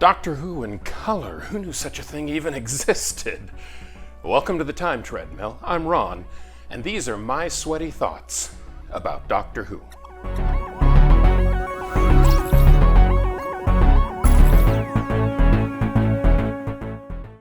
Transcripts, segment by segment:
Doctor Who in color. Who knew such a thing even existed? Welcome to the Time Treadmill. I'm Ron, and these are my sweaty thoughts about Doctor Who.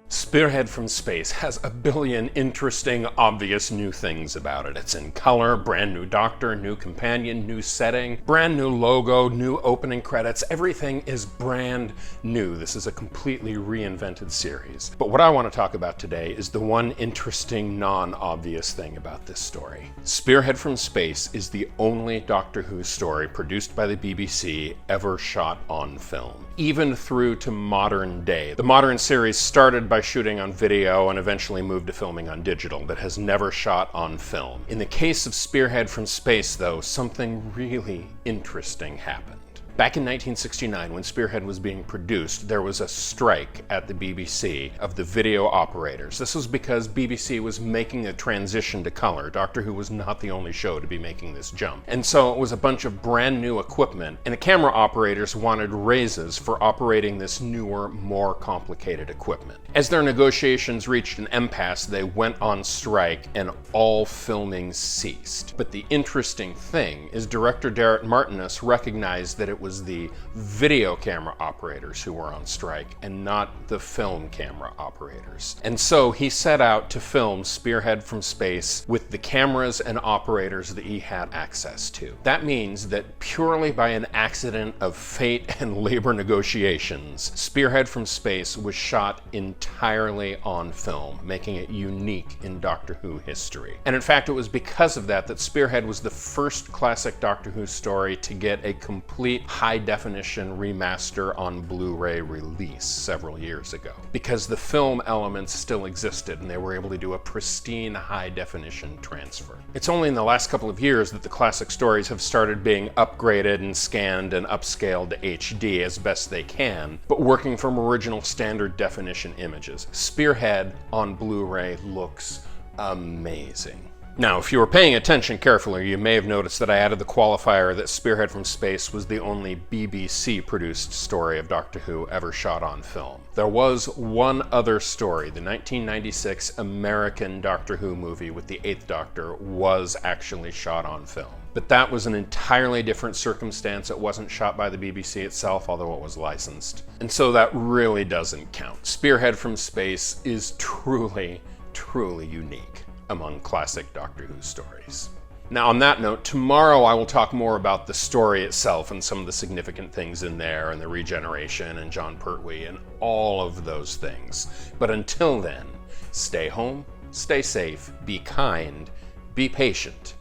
Spearhead from Space has a billion interesting, obvious new things about it. It's in color, brand new Doctor, new companion, new setting, brand new logo, new opening credits. Everything is brand new. This is a completely reinvented series. But what I want to talk about today is the one interesting, non-obvious thing about this story. Spearhead from Space is the only Doctor Who story produced by the BBC ever shot on film, even through to modern day. The modern series started by shooting on video and eventually moved to filming on digital, but has never shot on film. In the case of Spearhead from Space, though, something really interesting happened. Back in 1969, when Spearhead was being produced, there was a strike at the BBC of the video operators. This was because BBC was making a transition to color. Doctor Who was not the only show to be making this jump. And so it was a bunch of brand new equipment, and the camera operators wanted raises for operating this newer, more complicated equipment. As their negotiations reached an impasse, they went on strike and all filming ceased. But the interesting thing is director Derek Martinus recognized that it was the video camera operators who were on strike and not the film camera operators. And so he set out to film Spearhead from Space with the cameras and operators that he had access to. That means that purely by an accident of fate and labor negotiations, Spearhead from Space was shot entirely on film, making it unique in Doctor Who history. And in fact, it was because of that that Spearhead was the first classic Doctor Who story to get a complete high-definition remaster on Blu-ray release several years ago, because the film elements still existed and they were able to do a pristine high-definition transfer. It's only in the last couple of years that the classic stories have started being upgraded and scanned and upscaled to HD as best they can, but working from original standard definition images. Spearhead on Blu-ray looks amazing. Now, if you were paying attention carefully, you may have noticed that I added the qualifier that Spearhead from Space was the only BBC-produced story of Doctor Who ever shot on film. There was one other story. The 1996 American Doctor Who movie with the 8th Doctor was actually shot on film. But that was an entirely different circumstance. It wasn't shot by the BBC itself, although it was licensed. And so that really doesn't count. Spearhead from Space is truly, truly unique among classic Doctor Who stories. Now, on that note, tomorrow I will talk more about the story itself and some of the significant things in there, and the regeneration and John Pertwee and all of those things. But until then, stay home, stay safe, be kind, be patient,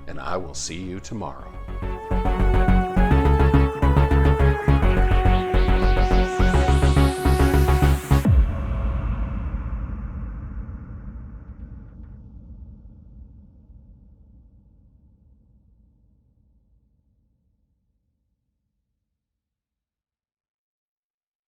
and I will see you tomorrow.